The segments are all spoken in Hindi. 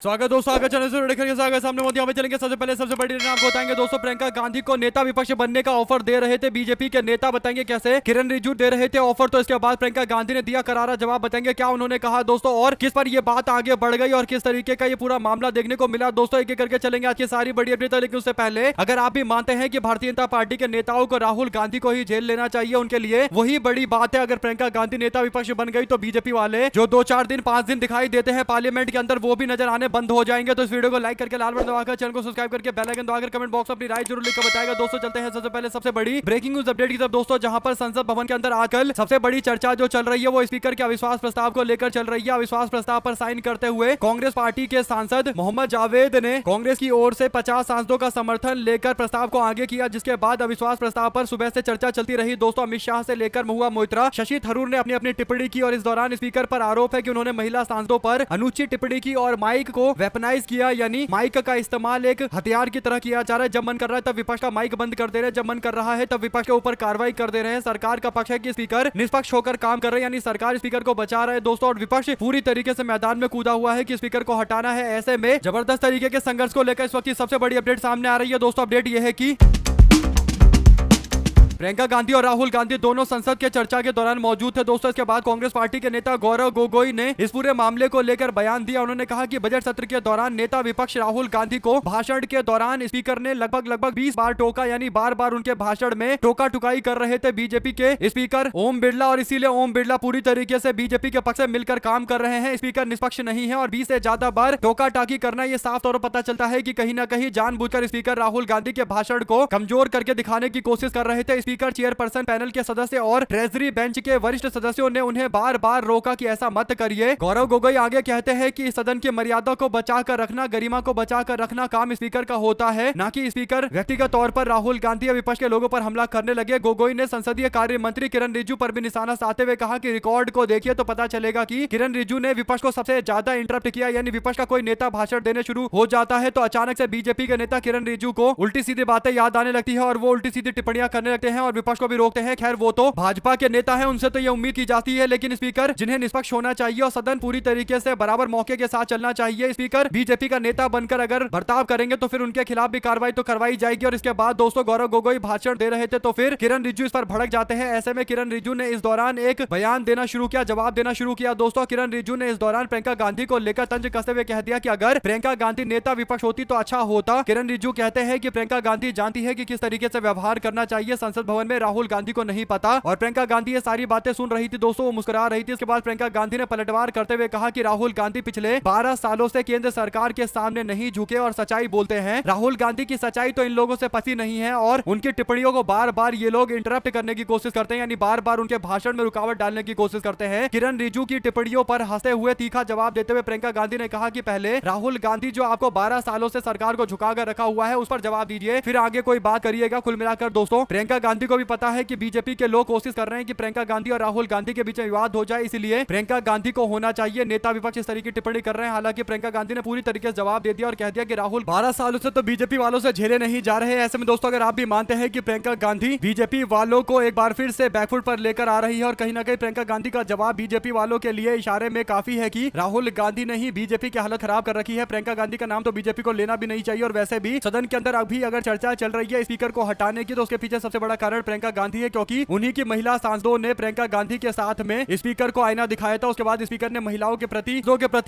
स्वागत दोस्तों, आगे चैनल से देखिए आगे सामने मोदी यहाँ चलेंगे। सबसे पहले सबसे बड़ी आपको बताएंगे दोस्तों, प्रियंका गांधी को नेता विपक्ष बनने का ऑफर दे रहे थे बीजेपी के नेता। बताएंगे कैसे किरण रिजिजू दे रहे थे ऑफर, तो इसके बाद प्रियंका गांधी ने दिया करारा जवाब। बताएंगे क्या उन्होंने कहा दोस्तों और किस पर ये बात आगे बढ़ गई और किस तरीके का ये पूरा मामला देखने को मिला दोस्तों। एक एक करके चलेंगे आज की सारी बड़ी अपडेट। लेकिन उससे पहले अगर आप भी मानते हैं कि भारतीय जनता पार्टी के नेताओं को राहुल गांधी को ही जेल लेना चाहिए, उनके लिए वही बड़ी बात है। अगर प्रियंका गांधी नेता विपक्ष बन गई तो बीजेपी वाले जो 2-4 दिन 5 दिन दिखाई देते हैं पार्लियामेंट के अंदर, वो भी नजर आने बंद हो जाएंगे। तो वीडियो को लाइक करके लाल बटन दबाकर चैनल को सब्सक्राइब करके बेल आइकन दबाकर कमेंट बॉक्स में अपनी राय जरूर लिखकर बताएगा दोस्तों। चलते हैं सबसे पहले सबसे बड़ी ब्रेकिंग न्यूज अपडेट की तरफ दोस्तों, जहां पर संसद भवन के अंदर आजकल सबसे बड़ी चर्चा जो चल रही है वो स्पीकर के अविश्वास प्रस्ताव को लेकर चल रही है। अविश्वास प्रस्ताव पर साइन करते हुए कांग्रेस पार्टी के सांसद मोहम्मद जावेद ने कांग्रेस की ओर से 50 सांसदों का समर्थन लेकर प्रस्ताव को आगे किया, जिसके बाद अविश्वास प्रस्ताव पर सुबह से चर्चा चलती रही दोस्तों। अमित शाह से लेकर महुआ मोइत्रा, शशि थरूर ने अपनी अपनी टिप्पणी की और इस दौरान स्पीकर पर आरोप है कि उन्होंने महिला सांसदों पर अनुचित टिप्पणी की और माइक को वेपनाइज किया, यानी माइक का इस्तेमाल एक हथियार की तरह किया जा रहा है। जब मन कर रहा है तब विपक्ष का माइक बंद कर दे रहे हैं, जब मन कर रहा है तब विपक्ष के ऊपर कार्रवाई कर दे रहे हैं। सरकार का पक्ष है कि स्पीकर निष्पक्ष होकर काम कर रहे हैं, यानी सरकार स्पीकर को बचा रहे हैं दोस्तों, और विपक्ष पूरी तरीके से मैदान में कूदा हुआ है कि स्पीकर को हटाना है। ऐसे में जबरदस्त तरीके के संघर्ष को लेकर इस वक्त की सबसे बड़ी अपडेट सामने आ रही है दोस्तों। अपडेट यह है कि प्रियंका गांधी और राहुल गांधी दोनों संसद के चर्चा के दौरान मौजूद थे दोस्तों। इसके बाद कांग्रेस पार्टी के नेता गौरव गोगोई ने इस पूरे मामले को लेकर बयान दिया। उन्होंने कहा कि बजट सत्र के दौरान नेता विपक्ष राहुल गांधी को भाषण के दौरान स्पीकर ने लगभग 20 बार टोका, यानी बार बार उनके भाषण में टोका टुकाई कर रहे थे बीजेपी के स्पीकर ओम बिरला, और इसीलिए ओम बिरला पूरी तरीके से बीजेपी के पक्ष से मिलकर काम कर रहे हैं। स्पीकर निष्पक्ष नहीं है और 20 से ज्यादा बार टोका टाकी करना, यह साफ तौर पर पता चलता है कि कहीं ना कहीं जानबूझकर स्पीकर राहुल गांधी के भाषण को कमजोर करके दिखाने की कोशिश कर रहे थे। स्पीकर चेयरपर्सन पैनल के सदस्य और ट्रेजरी बेंच के वरिष्ठ सदस्यों ने उन्हें बार बार रोका कि ऐसा मत करिए। गौरव गोगोई आगे कहते हैं कि सदन की मर्यादा को बचाकर रखना, गरिमा को बचाकर रखना काम स्पीकर का होता है, ना कि स्पीकर व्यक्तिगत तौर पर राहुल गांधी या विपक्ष के लोगों पर हमला करने लगे। गोगोई ने संसदीय कार्य मंत्री किरण रिजिजू पर भी निशाना साधते हुए कहा कि रिकॉर्ड को देखिए तो पता चलेगा कि किरण रिजिजू ने विपक्ष को सबसे ज्यादा इंटरप्ट किया, यानी विपक्ष का कोई नेता भाषण देने शुरू हो जाता है तो अचानक से बीजेपी के नेता किरण रिजिजू को उल्टी सीधी बातें याद आने लगती है और वो उल्टी सीधी टिप्पणियां करने लगते हैं और विपक्ष को भी रोकते हैं। खैर वो तो भाजपा के नेता हैं, उनसे तो ये उम्मीद की जाती है, लेकिन स्पीकर जिन्हें निष्पक्ष होना चाहिए और सदन पूरी तरीके से बराबर मौके के साथ चलना चाहिए, स्पीकर बीजेपी का नेता बनकर अगर बर्ताव करेंगे तो फिर उनके खिलाफ भी कार्रवाई तो करवाई जाएगी। और इसके बाद दोस्तों गौरव गोगोई भाषण दे रहे थे तो फिर किरण रिजिजू इस पर भड़क जाते हैं। ऐसे में किरण रिजिजू ने इस दौरान एक बयान देना शुरू किया, जवाब देना शुरू किया दोस्तों। किरण रिजिजू ने इस दौरान प्रियंका गांधी को लेकर तंज कसते हुए कह दिया कि अगर प्रियंका गांधी नेता विपक्ष होती तो अच्छा होता। किरण रिजिजू कहते हैं कि प्रियंका गांधी जानती है कि किस तरीके से व्यवहार करना चाहिए संसद भवन में, राहुल गांधी को नहीं पता। और प्रियंका गांधी ये सारी बातें सुन रही थी दोस्तों, वो मुस्कुरा रही थी। इसके बाद प्रियंका गांधी ने पलटवार करते हुए कहा कि राहुल गांधी पिछले 12 सालों से केंद्र सरकार के सामने नहीं झुके और सच्चाई बोलते हैं। राहुल गांधी की सच्चाई तो इन लोगों से पसी नहीं है और उनकी टिप्पणियों को बार बार ये लोग इंटरप्ट करने की कोशिश करते हैं, यानी बार बार उनके भाषण में रुकावट डालने की कोशिश करते हैं। किरण रिजिजू की टिप्पणियों पर हंसते हुए तीखा जवाब देते हुए प्रियंका गांधी ने कहा कि पहले राहुल गांधी जो आपको 12 सालों से सरकार को झुकाकर रखा हुआ है उस पर जवाब दीजिए, फिर आगे कोई बात करिएगा। कुल मिलाकर दोस्तों प्रियंका गांधी को भी पता है कि बीजेपी के लोग कोशिश कर रहे हैं कि प्रियंका गांधी और राहुल गांधी के बीच में विवाद हो जाए, इसलिए प्रियंका गांधी को होना चाहिए। नेता विपक्ष इस तरीके की टिप्पणी कर रहे हैं, हालांकि प्रियंका गांधी ने पूरी तरीके से जवाब दे दिया और कह दिया कि राहुल 12 सालों से तो बीजेपी वालों से झेले नहीं जा रहे हैं। ऐसे में दोस्तों अगर आप भी मानते हैं कि प्रियंका गांधी बीजेपी वालों को एक बार फिर से बैकफुट पर लेकर आ रही है और कहीं ना कहीं प्रियंका गांधी का जवाब बीजेपी वालों के लिए इशारे में काफी है कि राहुल गांधी ने ही बीजेपी की हालत खराब कर रखी है, प्रियंका गांधी का नाम तो बीजेपी को लेना भी नहीं चाहिए। और वैसे भी सदन के अंदर अभी अगर चर्चा चल रही है स्पीकर को हटाने की तो उसके पीछे सबसे बड़ा कारण प्रियंका गांधी है, क्योंकि उन्हीं की महिला सांसदों ने प्रियंका गांधी के साथ में स्पीकर को आईना दिखाया था। उसके बाद स्पीकर ने महिलाओं के प्रति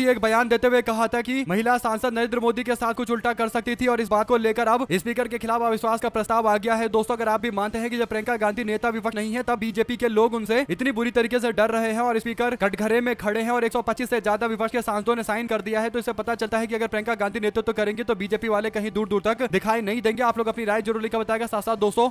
एक बयान देते हुए कहा था कि महिला सांसद नरेंद्र मोदी के साथ कुछ उल्टा कर सकती थी और इस बात को लेकर अब स्पीकर के खिलाफ अविश्वास का प्रस्ताव आ गया है। दोस्तों अगर आप भी मानते हैं कि जब प्रियंका गांधी नेता विपक्ष नहीं है तब बीजेपी के लोग उनसे इतनी बुरी तरीके से डर रहे हैं और स्पीकर कटघरे में खड़े हैं और 125 से ज्यादा विपक्ष के सांसदों ने साइन कर दिया है, तो इससे पता चलता है कि अगर प्रियंका गांधी नेतृत्व करेंगे तो बीजेपी वाले कहीं दूर दूर तक दिखाई नहीं देंगे। आप लोग अपनी राय जरूर लिखकर बताएगा। साथ साथ दोस्तों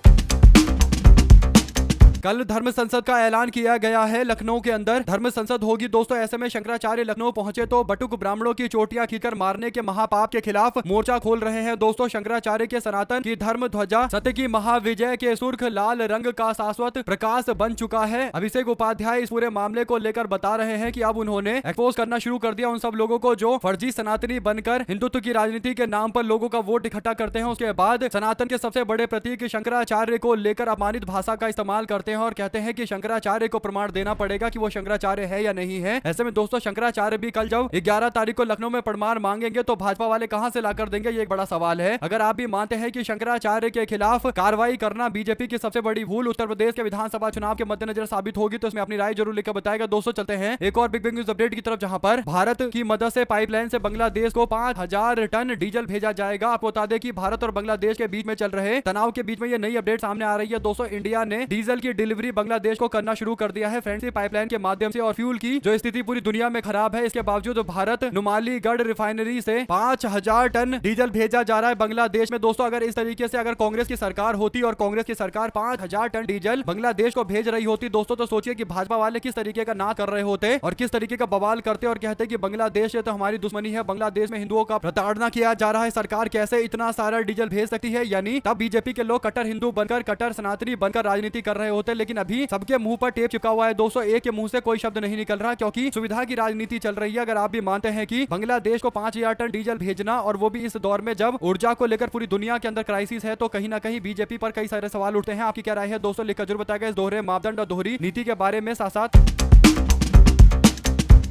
कल धर्म संसद का ऐलान किया गया है, लखनऊ के अंदर धर्म संसद होगी दोस्तों। ऐसे में शंकराचार्य लखनऊ पहुंचे तो बटुक ब्राह्मणों की चोटियां खींचकर मारने के महापाप के खिलाफ मोर्चा खोल रहे हैं दोस्तों। शंकराचार्य के सनातन की धर्म ध्वजा सत्य की महाविजय के सुर्ख लाल रंग का शाश्वत प्रकाश बन चुका है। अभिषेक उपाध्याय इस पूरे मामले को लेकर बता रहे हैं कि अब उन्होंने एक्सपोज करना शुरू कर दिया उन सब लोगों को जो फर्जी सनातनी बनकर हिंदुत्व की राजनीति के नाम पर लोगों का वोट इकट्ठा करते हैं। उसके बाद सनातन के सबसे बड़े प्रतीक शंकराचार्य को लेकर अपमानित भाषा का इस्तेमाल करते करते हैं और कहते हैं कि शंकराचार्य को प्रमाण देना पड़ेगा कि वो शंकराचार्य है या नहीं है। ऐसे में दोस्तों शंकराचार्य भी कल जब 11 तारीख को लखनऊ में प्रमाण मांगेंगे तो भाजपा वाले कहां से लाकर देंगे, ये एक बड़ा सवाल है। अगर आप भी मानते हैं कि शंकराचार्य के खिलाफ कार्रवाई करना बीजेपी की सबसे बड़ी भूल उत्तर प्रदेश के विधानसभा चुनाव के मद्देनजर साबित होगी तो इसमें अपनी राय जरूर लिखकर बताएगा। दोस्तों चलते हैं एक और बिग न्यूज अपडेट की तरफ, जहां पर भारत की मदद से पाइपलाइन से बांग्लादेश को 5000 टन डीजल भेजा जाएगा। आपको बता दें कि भारत और बांग्लादेश के बीच में चल रहे तनाव के बीच में ये नई अपडेट सामने आ रही है। दोस्तों इंडिया ने डीजल की डिलीवरी बांग्लादेश को करना शुरू कर दिया है फ्रेंड्स पाइपलाइन के माध्यम से। और फ्यूल की जो स्थिति पूरी दुनिया में खराब है, इसके बावजूद भारत नुमालीगढ़ रिफाइनरी से 5000 टन डीजल भेजा जा रहा है बांग्लादेश में। दोस्तों अगर इस तरीके से अगर कांग्रेस की सरकार होती और कांग्रेस की सरकार 5000 टन डीजल बांग्लादेश को भेज रही होती दोस्तों, तो सोचिए कि भाजपा वाले किस तरीके का ना कर रहे होते और किस तरीके का बवाल करते और कहते कि बांग्लादेश तो हमारी दुश्मनी है, बांग्लादेश में हिंदुओं का प्रताड़ना किया जा रहा है, सरकार कैसे इतना सारा डीजल भेज सकती है। यानी तब बीजेपी के लोग कट्टर हिंदू बनकर कट्टर सनातनी बनकर राजनीति कर रहे होते। लेकिन अभी सबके मुंह पर टेप चिपका हुआ है दोस्तों, एक के मुंह से कोई शब्द नहीं निकल रहा क्योंकि सुविधा की राजनीति चल रही है। अगर आप भी मानते हैं कि बांग्लादेश को 5000 टन डीजल भेजना और वो भी इस दौर में जब ऊर्जा को लेकर पूरी दुनिया के अंदर क्राइसिस है, तो कहीं ना कहीं बीजेपी पर कई सारे सवाल उठते हैं। आपकी क्या राय है दोस्तों, लिखकर जरूर बताएगा इस दोहरे मापदंड और दोहरी नीति के बारे में। साथ साथ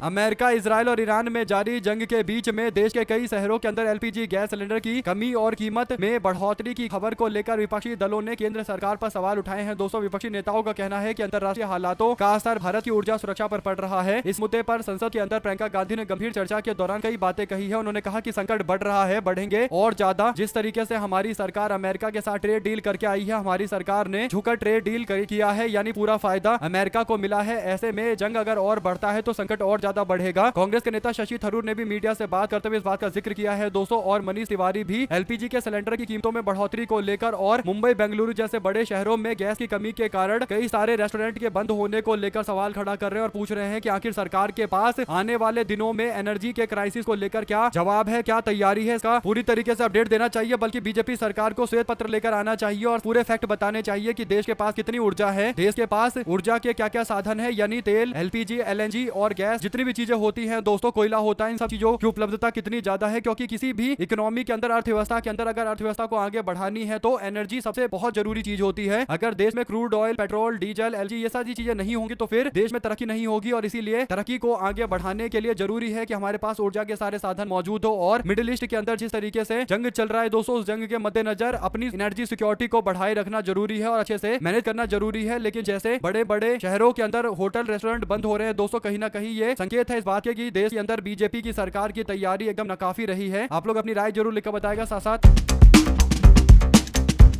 अमेरिका, इजराइल और ईरान में जारी जंग के बीच में देश के कई शहरों के अंदर एलपीजी गैस सिलेंडर की कमी और कीमत में बढ़ोतरी की खबर को लेकर विपक्षी दलों ने केंद्र सरकार पर सवाल उठाए हैं। दोस्तों विपक्षी नेताओं का कहना है कि अंतर्राष्ट्रीय हालातों का असर भारत की ऊर्जा सुरक्षा पर पड़ रहा है। इस मुद्दे पर संसद के अंदर प्रियंका गांधी ने गंभीर चर्चा के दौरान कई बातें कही है। उन्होंने कहा कि संकट बढ़ रहा है, बढ़ेंगे और ज्यादा। जिस तरीके से हमारी सरकार अमेरिका के साथ ट्रेड डील करके आई है, हमारी सरकार ने झुकर ट्रेड डील किया है, यानी पूरा फायदा अमेरिका को मिला है। ऐसे में जंग अगर और बढ़ता है तो संकट और ज्यादा बढ़ेगा। कांग्रेस के नेता शशि थरूर ने भी मीडिया से बात करते हुए इस बात का जिक्र किया है दोस्तों। और मनीष तिवारी भी एलपीजी के सिलेंडर की कीमतों में बढ़ोतरी को लेकर और मुंबई बेंगलुरु जैसे बड़े शहरों में गैस की कमी के कारण कई सारे रेस्टोरेंट के बंद होने को लेकर सवाल खड़ा कर रहे हैं और पूछ रहे हैं कि आखिर सरकार के पास आने वाले दिनों में एनर्जी के क्राइसिस को लेकर क्या जवाब है, क्या तैयारी है। इसका पूरी तरीके से अपडेट देना चाहिए, बल्कि बीजेपी सरकार को श्वेत पत्र लेकर आना चाहिए और पूरे फैक्ट बताने चाहिए कि देश के पास कितनी ऊर्जा है, देश के पास ऊर्जा के क्या क्या साधन है, यानी तेल, एलपीजी, एलएनजी और गैस जितनी भी चीजें होती है दोस्तों, कोयला होता है, इन सब चीजों की उपलब्धता कितनी ज्यादा है। क्योंकि किसी भी इकोनॉमी के अंदर, अर्थव्यवस्था के अंदर अगर अर्थव्यवस्था को आगे बढ़ानी है तो एनर्जी सबसे बहुत जरूरी चीज होती है। अगर देश में crude oil, petrol, diesel, LG ये सारी चीजें नहीं होंगी तो फिर देश में तरक्की नहीं होगी। और इसीलिए तरक्की को आगे बढ़ाने के लिए जरूरी है कि हमारे पास ऊर्जा के सारे साधन मौजूद हो। और मिडिल ईस्ट के अंदर जिस तरीके से जंग चल रहा है दोस्तों, उस जंग के मद्देनजर अपनी एनर्जी सिक्योरिटी को बढ़ाए रखना जरूरी है और अच्छे से मैनेज करना जरूरी है। लेकिन जैसे बड़े बड़े शहरों के अंदर होटल, रेस्टोरेंट बंद हो रहे हैं दोस्तों, कहीं ना कहीं ये संकेत है इस बात के कि देश के अंदर बीजेपी की सरकार की तैयारी एकदम नाकाफी रही है। आप लोग अपनी राय जरूर लिखकर बताएगा। साथ साथ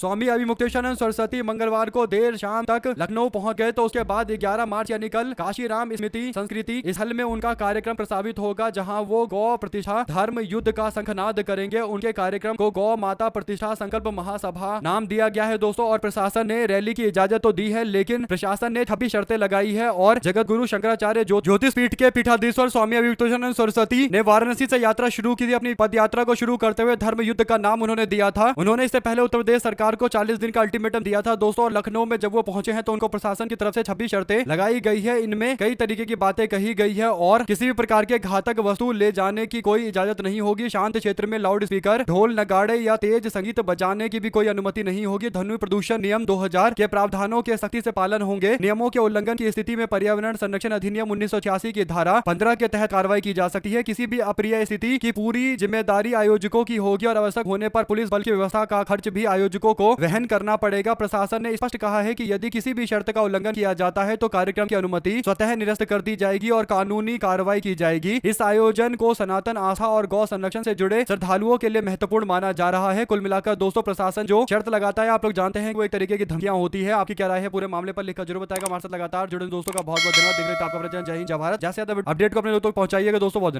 स्वामी अभिमुक्तेश्वरानंद सरस्वती मंगलवार को देर शाम तक लखनऊ पहुंच गए, तो उसके बाद 11 मार्च यानी कल काशीराम स्मृति संस्कृति स्थल में उनका कार्यक्रम प्रस्तावित होगा, जहां वो गौ प्रतिष्ठा धर्म युद्ध का शंखनाद करेंगे। उनके कार्यक्रम को गौ माता प्रतिष्ठा संकल्प महासभा नाम दिया गया है दोस्तों। और प्रशासन ने रैली की इजाजत तो दी है, लेकिन प्रशासन ने 26 शर्तें लगाई है। और जगत गुरु शंकराचार्य ज्योतिष पीठ के पीठाधीश्वर स्वामी अभिमुक्तेश्वरानंद सरस्वती ने वाराणसी से यात्रा शुरू की थी। अपनी पद यात्रा को शुरू करते हुए धर्म युद्ध का नाम उन्होंने दिया था। उन्होंने इससे पहले उत्तर प्रदेश सरकार को 40 दिन का अल्टीमेटम दिया था दोस्तों। और लखनऊ में जब वो पहुंचे हैं तो उनको प्रशासन की तरफ से 26 शर्तें लगाई गई है। इनमें कई तरीके की बातें कही गई है और किसी भी प्रकार के घातक वस्तु ले जाने की कोई इजाजत नहीं होगी। शांत क्षेत्र में लाउड स्पीकर, ढोल, नगाड़े या तेज संगीत बजाने की भी कोई अनुमति नहीं होगी। ध्वनि प्रदूषण नियम 2000 के प्रावधानों के सख्ती से पालन होंगे। नियमों के उल्लंघन की स्थिति में पर्यावरण संरक्षण अधिनियम 1986 की धारा 15 के तहत कार्रवाई की जा सकती है। किसी भी अप्रिय स्थिति की पूरी जिम्मेदारी आयोजकों की होगी और आवश्यक होने पर पुलिस बल की व्यवस्था का खर्च भी आयोजकों को वहन करना पड़ेगा। प्रशासन ने स्पष्ट कहा है कि यदि किसी भी शर्त का उल्लंघन किया जाता है तो कार्यक्रम की अनुमति स्वतः निरस्त कर दी जाएगी और कानूनी कार्रवाई की जाएगी। इस आयोजन को सनातन आस्था और गौ संरक्षण से जुड़े श्रद्धालुओं के लिए महत्वपूर्ण माना जा रहा है। कुल मिलाकर दोस्तों प्रशासन जो शर्त लगाता है, आप लोग जानते हैं वो एक तरीके की धमकियां होती है। आपकी क्या राय है पूरे मामले पर लिखकर जरूर बताएगा। हमारे साथ लगातार जुड़े दोस्तों का बहुत बहुत धन्यवाद। देख रहे थे आपका जय हिंद, जय भारत। जैसे अपडेट को अपने दोस्तों पहुंचाइएगा दोस्तों। बहुत